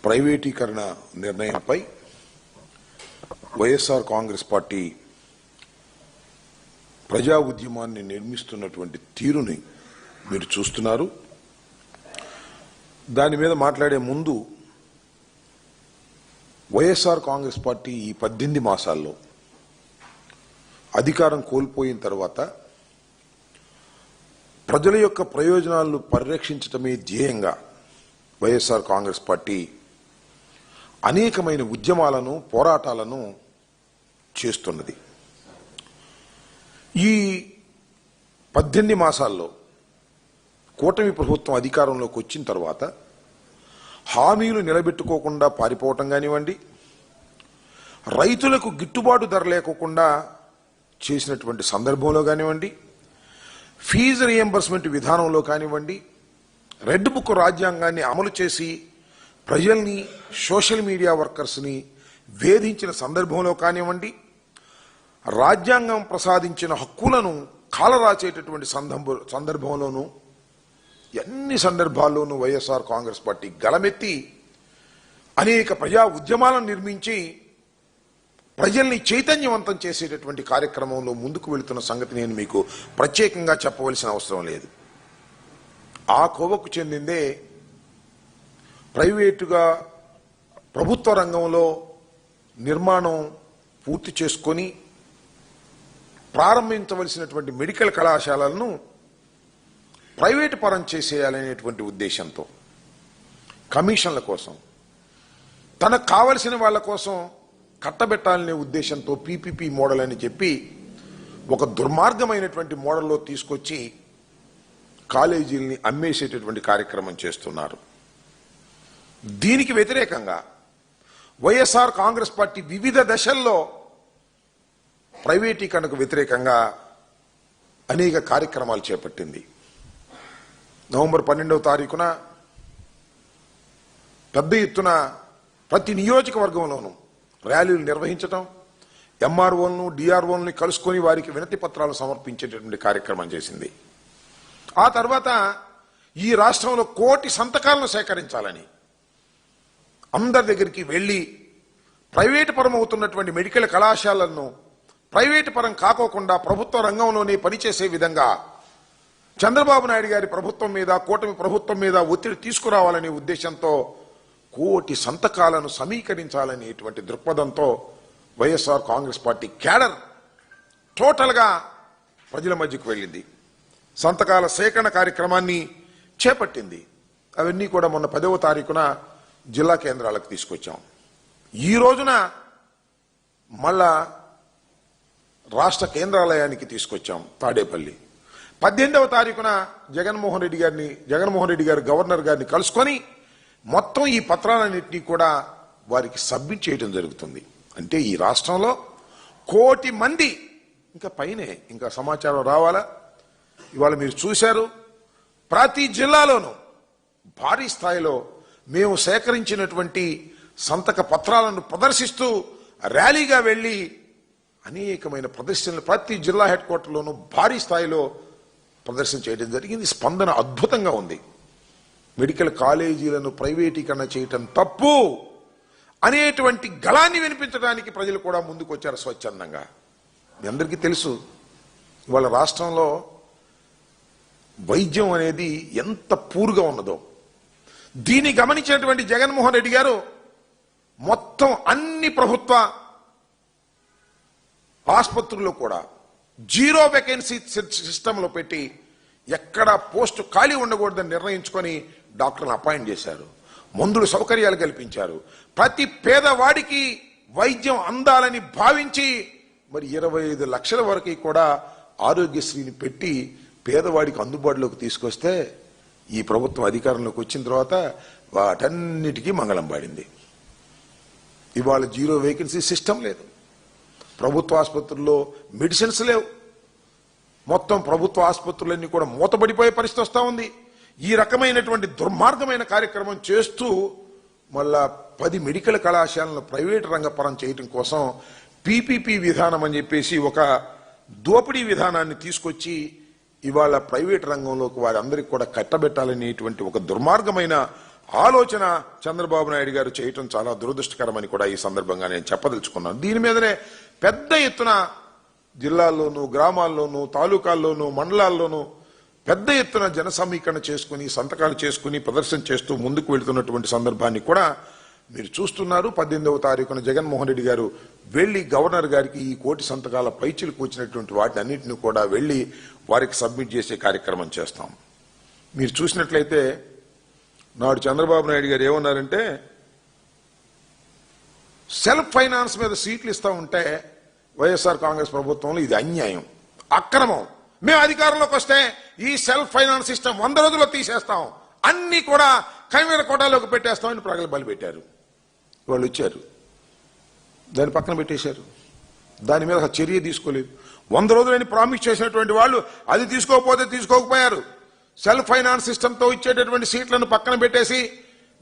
ప్రైవేటీకరణ నిర్ణయంపై వైఎస్ఆర్ కాంగ్రెస్ పార్టీ ప్రజా ఉద్యమాన్ని నిర్మిస్తున్నటువంటి తీరుని మీరు చూస్తున్నారు. దాని మీద మాట్లాడే ముందు వైఎస్ఆర్ కాంగ్రెస్ పార్టీ ఈ 18 మాసాల్లో అధికారం కోల్పోయిన తర్వాత ప్రజల యొక్క ప్రయోజనాలను పరిరక్షించడమే ధ్యేయంగా వైఎస్ఆర్ కాంగ్రెస్ పార్టీ అనేకమైన ఉద్యమాలను పోరాటాలను చేస్తున్నది. ఈ 18 మాసాల్లో కూటమి ప్రభుత్వం అధికారంలోకి వచ్చిన తర్వాత హామీలు నిలబెట్టుకోకుండా పారిపోవటం కానివ్వండి, రైతులకు గిట్టుబాటు ధర లేకోకుండా చేసినటువంటి సందర్భంలో కానివ్వండి, ఫీజు రియంబర్స్మెంట్ విధానంలో కానివ్వండి, రెడ్ బుక్ రాజ్యాంగాన్ని అమలు చేసి ప్రజల్ని, సోషల్ మీడియా వర్కర్స్ని వేధించిన సందర్భంలో కానివ్వండి, రాజ్యాంగం ప్రసాదించిన హక్కులను కాలరాచేటటువంటి సందర్భంలోనూ ఎన్ని సందర్భాల్లోనూ వైఎస్ఆర్ కాంగ్రెస్ పార్టీ గళమెత్తి అనేక ప్రజా ఉద్యమాలను నిర్మించి ప్రజల్ని చైతన్యవంతం చేసేటటువంటి కార్యక్రమంలో ముందుకు వెళుతున్న సంగతి నేను మీకు ప్రత్యేకంగా చెప్పవలసిన అవసరం లేదు. ఆ కోవకు చెందిందే ప్రైవేటుగా ప్రభుత్వ రంగంలో నిర్మాణం పూర్తి చేసుకొని ప్రారంభించవలసినటువంటి మెడికల్ కళాశాలలను ప్రైవేటు పరం చేసేయాలనేటువంటి ఉద్దేశంతో, కమిషన్ల కోసం, తనకు కావలసిన వాళ్ళ కోసం కట్టబెట్టాలనే ఉద్దేశంతో పీపీపీ మోడల్ అని చెప్పి ఒక దుర్మార్గమైనటువంటి మోడల్లో తీసుకొచ్చి కాలేజీల్ని అమ్మేసేటటువంటి కార్యక్రమం చేస్తున్నారు. దీనికి వ్యతిరేకంగా వైఎస్ఆర్ కాంగ్రెస్ పార్టీ వివిధ దశల్లో ప్రైవేటీకరణకు వ్యతిరేకంగా అనేక కార్యక్రమాలు చేపట్టింది. నవంబర్ 12వ తారీఖున పెద్ద ఎత్తున ప్రతి నియోజకవర్గంలోనూ ర్యాలీలు నిర్వహించడం, ఎంఆర్ఓలను, డిఆర్ఓలను కలుసుకొని వారికి వినతి పత్రాలు సమర్పించేటటువంటి కార్యక్రమం చేసింది. ఆ తర్వాత ఈ రాష్ట్రంలో 1 కోటి సంతకాలను సేకరించాలని అందరి దగ్గరికి వెళ్లి ప్రైవేటు పరం అవుతున్నటువంటి మెడికల్ కళాశాలలను ప్రైవేటు పరం కాకోకుండా ప్రభుత్వ రంగంలోనే పనిచేసే విధంగా చంద్రబాబు నాయుడు గారి ప్రభుత్వం మీద, కూటమి ప్రభుత్వం మీద ఒత్తిడి తీసుకురావాలనే ఉద్దేశంతో 1 కోటి సంతకాలను సమీకరించాలనేటువంటి దృక్పథంతో వైఎస్ఆర్ కాంగ్రెస్ పార్టీ క్యాడర్ టోటల్గా ప్రజల మధ్యకు వెళ్ళింది. సంతకాల సేకరణ కార్యక్రమాన్ని చేపట్టింది. అవన్నీ కూడా మొన్న 10వ తారీఖున జిల్లా కేంద్రాలకు తీసుకొచ్చాం. ఈ రోజున మళ్ళా రాష్ట్ర కేంద్రాలయానికి తీసుకొచ్చాం తాడేపల్లి. 18వ తారీఖున జగన్మోహన్ రెడ్డి గారు గవర్నర్ గారిని కలుసుకొని మొత్తం ఈ పత్రాలన్నింటినీ కూడా వారికి సబ్మిట్ చేయడం జరుగుతుంది. అంటే ఈ రాష్ట్రంలో 1 కోటి మంది, ఇంకా పైనే ఇంకా సమాచారం రావాలా. ఇవాళ మీరు చూశారు, ప్రతి జిల్లాలోనూ భారీ స్థాయిలో మేము సేకరించినటువంటి సంతక పత్రాలను ప్రదర్శిస్తూ ర్యాలీగా వెళ్లి అనేకమైన ప్రదర్శనలు ప్రతి జిల్లా హెడ్ క్వార్టర్లోనూ భారీ స్థాయిలో ప్రదర్శన చేయడం జరిగింది. స్పందన అద్భుతంగా ఉంది. మెడికల్ కాలేజీలను ప్రైవేటీకరణ చేయటం తప్పు అనేటువంటి గళాన్ని వినిపించడానికి ప్రజలు కూడా ముందుకు వచ్చారు స్వచ్ఛందంగా. మీ అందరికీ తెలుసు, ఇవాళ రాష్ట్రంలో వైద్యం అనేది ఎంత పూర్గా ఉన్నదో. దీన్ని గమనించినటువంటి జగన్మోహన్ రెడ్డి గారు మొత్తం అన్ని ప్రభుత్వ ఆసుపత్రుల్లో కూడా 0 వేకెన్సీ సిస్టంలో పెట్టి ఎక్కడ పోస్టు ఖాళీ ఉండకూడదని నిర్ణయించుకొని డాక్టర్లను అపాయింట్ చేశారు. మందులు సౌకర్యాలు కల్పించారు. ప్రతి పేదవాడికి వైద్యం అందాలని భావించి మరి 25 లక్షల వరకు కూడా ఆరోగ్యశ్రీని పెట్టి పేదవాడికి అందుబాటులోకి తీసుకొస్తే ఈ ప్రభుత్వం అధికారంలోకి వచ్చిన తర్వాత వాటన్నిటికీ మంగళం పాడింది. ఇవాళ 0 వేకెన్సీ సిస్టమ్ లేదు. ప్రభుత్వ ఆసుపత్రుల్లో మెడిసిన్స్ లేవు. మొత్తం ప్రభుత్వ ఆసుపత్రులన్నీ కూడా మూతబడిపోయే పరిస్థితి వస్తూ ఉంది. ఈ రకమైనటువంటి దుర్మార్గమైన కార్యక్రమం చేస్తూ మళ్ళా 10 మెడికల్ కళాశాలను ప్రైవేటు రంగపరం చేయడం కోసం పీపీపీ విధానం అని చెప్పేసి ఒక దోపిడీ విధానాన్ని తీసుకొచ్చి ఇవాళ ప్రైవేట్ రంగంలోకి వారందరికీ కూడా కట్టబెట్టాలనేటువంటి ఒక దుర్మార్గమైన ఆలోచన చంద్రబాబు నాయుడు గారు చేయటం చాలా దురదృష్టకరమని కూడా ఈ సందర్భంగా నేను చెప్పదలుచుకున్నాను. దీని మీదనే పెద్ద ఎత్తున జిల్లాల్లోనూ, గ్రామాల్లోనూ, తాలూకాల్లోనూ, మండలాల్లోనూ పెద్ద ఎత్తున జన సమీకరణ చేసుకుని, సంతకాలు చేసుకుని, ప్రదర్శన చేస్తూ ముందుకు వెళ్తున్నటువంటి సందర్భాన్ని కూడా మీరు చూస్తున్నారు. 18వ తారీఖున జగన్మోహన్ రెడ్డి గారు వెళ్లి గవర్నర్ గారికి ఈ 1 కోటి సంతకాల పైచిలకు వచ్చినటువంటి వాటిని అన్నింటినీ కూడా వెళ్లి వారికి సబ్మిట్ చేసే కార్యక్రమం చేస్తాం. మీరు చూసినట్లయితే నాడు చంద్రబాబు నాయుడు గారు ఏమన్నారంటే, సెల్ఫ్ ఫైనాన్స్ మీద సీట్లు ఇస్తా ఉంటే వైఎస్ఆర్ కాంగ్రెస్ ప్రభుత్వంలో ఇది అన్యాయం, అక్రమం. మేము అధికారంలోకి వస్తే ఈ సెల్ఫ్ ఫైనాన్స్ సిస్టమ్ 100 రోజుల్లో తీసేస్తాం, అన్ని కూడా కైవేర కోటాలోకి పెట్టేస్తామని ప్రగలు బలిపెట్టారు. వాళ్ళు వచ్చారు, దాన్ని పక్కన పెట్టేశారు. దాని మీద చర్య తీసుకోలేదు. 100 రోజులని ప్రామిస్ చేసినటువంటి వాళ్ళు అది తీసుకోకపోతే తీసుకోకపోయారు. సెల్ఫ్ ఫైనాన్స్ సిస్టంతో ఇచ్చేటటువంటి సీట్లను పక్కన పెట్టేసి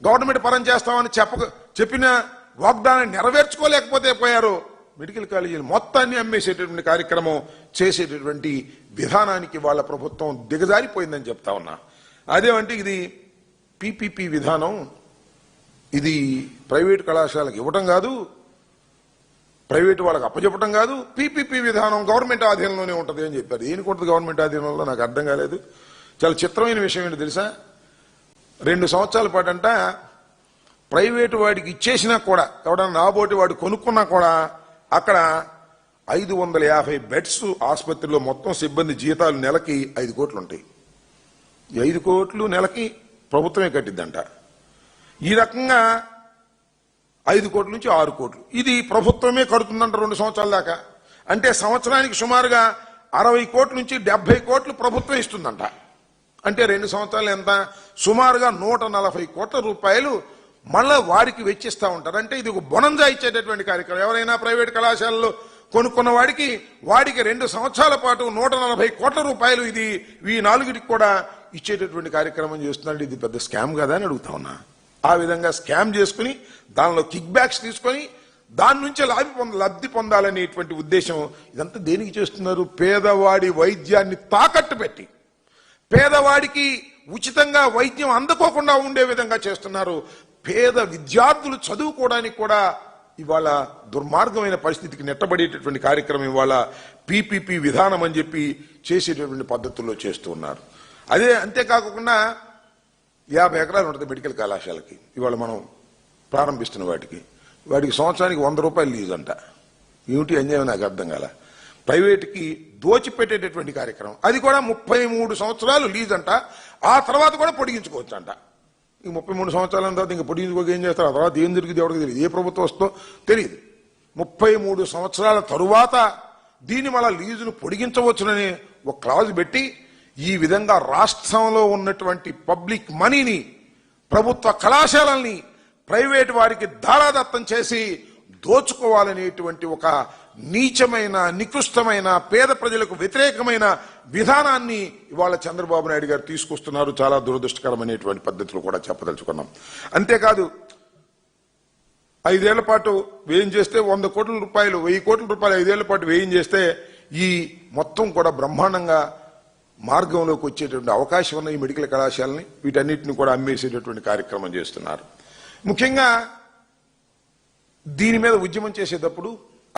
గవర్నమెంట్ పరం చేస్తామని చెప్పిన వాగ్దానాన్ని నెరవేర్చుకోలేకపోతే పోయారు. మెడికల్ కాలేజీలు మొత్తాన్ని అమ్మేసేటటువంటి కార్యక్రమం చేసేటటువంటి విధానానికి వాళ్ళ ప్రభుత్వం దిగజారిపోయిందని చెప్తా ఉన్నా. అదేమంటే ఇది పీపీపీ విధానం, ఇది ప్రైవేట్ కళాశాలకు ఇవ్వటం కాదు, ప్రైవేటు వాళ్ళకి అప్పచెప్పటం కాదు, పీపీపీ విధానం గవర్నమెంట్ ఆధీనంలోనే ఉంటుంది అని చెప్పారు. దేనికి ఉంటుంది గవర్నమెంట్ ఆధీనంలో నాకు అర్థం కాలేదు. చాలా చిత్రమైన విషయం ఏంటో తెలుసా, 2 సంవత్సరాల పాటు అంట ప్రైవేటు వాడికి ఇచ్చేసినా కూడా, ఎవడన్నా నాబోటి వాడు కొనుక్కున్నా కూడా అక్కడ 550 బెడ్స్ ఆసుపత్రిలో మొత్తం సిబ్బంది జీతాలు నెలకి 5 కోట్లు ఉంటాయి. 5 కోట్లు నెలకి ప్రభుత్వమే కట్టిద్దంట. ఈ రకంగా 5 కోట్ల నుంచి 6 కోట్లు ఇది ప్రభుత్వమే కడుతుందంట 2 సంవత్సరాల దాకా. అంటే సంవత్సరానికి సుమారుగా 60 కోట్ల నుంచి 70 కోట్లు ప్రభుత్వం ఇస్తుందంట. అంటే 2 సంవత్సరాలు ఎంత, సుమారుగా 140 కోట్ల రూపాయలు మళ్ళా వారికి వెచ్చిస్తా ఉంటారు. అంటే ఇది ఒక బొనంజా ఇచ్చేటటువంటి కార్యక్రమం. ఎవరైనా ప్రైవేట్ కళాశాలలో కొనుక్కున్న వాడికి 2 సంవత్సరాల పాటు 140 కోట్ల రూపాయలు ఇది ఈ 4టికి కూడా ఇచ్చేటటువంటి కార్యక్రమం చేస్తున్నాడు. ఇది పెద్ద స్కామ్ కదా అని అడుగుతా ఉన్నా. ఆ విధంగా స్కామ్ చేసుకుని దానిలో కిక్ బ్యాక్స్ తీసుకొని దాని నుంచి లబ్ధి పొందాలనేటువంటి ఉద్దేశం. ఇదంతా దేనికి చేస్తున్నారు? పేదవాడి వైద్యాన్ని తాకట్టు పెట్టి పేదవాడికి ఉచితంగా వైద్యం అందుకోకుండా ఉండే విధంగా చేస్తున్నారు. పేద విద్యార్థులు చదువుకోవడానికి కూడా ఇవాళ దుర్మార్గమైన పరిస్థితికి నెట్టబడేటటువంటి కార్యక్రమం ఇవాళ పీపీపీ విధానం అని చెప్పి చేసేటటువంటి పద్ధతుల్లో చేస్తూ ఉన్నారు. అదే అంతేకాకుండా 50 ఎకరాలు ఉంటుంది మెడికల్ కళాశాలకి. ఇవాళ మనం ప్రారంభిస్తున్న వాటికి సంవత్సరానికి 100 రూపాయలు లీజ్ అంట. ఏమిటి అన్యాయం నాకు అర్థం కాల. ప్రైవేట్కి దోచిపెట్టేటటువంటి కార్యక్రమం. అది కూడా 33 సంవత్సరాలు లీజ్ అంట. ఆ తర్వాత కూడా పొడిగించుకోవచ్చు అంట. ఈ 33 సంవత్సరాల తర్వాత ఇంకా పొడిగించుకోక ఏం చేస్తారు? ఆ తర్వాత ఏం జరిగింది ఎవరికి తెలియదు, ఏ ప్రభుత్వం వస్తుందో తెలియదు. 33 సంవత్సరాల తరువాత దీన్ని మళ్ళా లీజును పొడిగించవచ్చునని ఒక క్లాజ్ పెట్టి ఈ విధంగా రాష్ట్రంలో ఉన్నటువంటి పబ్లిక్ మనీని, ప్రభుత్వ కళాశాలల్ని ప్రైవేట్ వారికి దారాదత్తం చేసి దోచుకోవాలనేటువంటి ఒక నీచమైన, నికృష్టమైన, పేద ప్రజలకు వ్యతిరేకమైన విధానాన్ని ఇవాళ చంద్రబాబు నాయుడు గారు తీసుకొస్తున్నారు. చాలా దురదృష్టకరమైనటువంటి పద్ధతులు కూడా చెప్పదలుచుకున్నాం. అంతేకాదు 5 ఏళ్ల పాటు వ్యయం చేస్తే 100 కోట్ల రూపాయలు, 1000 కోట్ల రూపాయలు 5 ఏళ్ల పాటు వ్యయం చేస్తే ఈ మొత్తం కూడా బ్రహ్మాండంగా మార్గంలోకి వచ్చేటువంటి అవకాశం ఉన్న ఈ మెడికల్ కళాశాలని వీటన్నిటిని కూడా అమ్మేసేటటువంటి కార్యక్రమం చేస్తున్నారు. ముఖ్యంగా దీని మీద ఉద్యమం చేసేటప్పుడు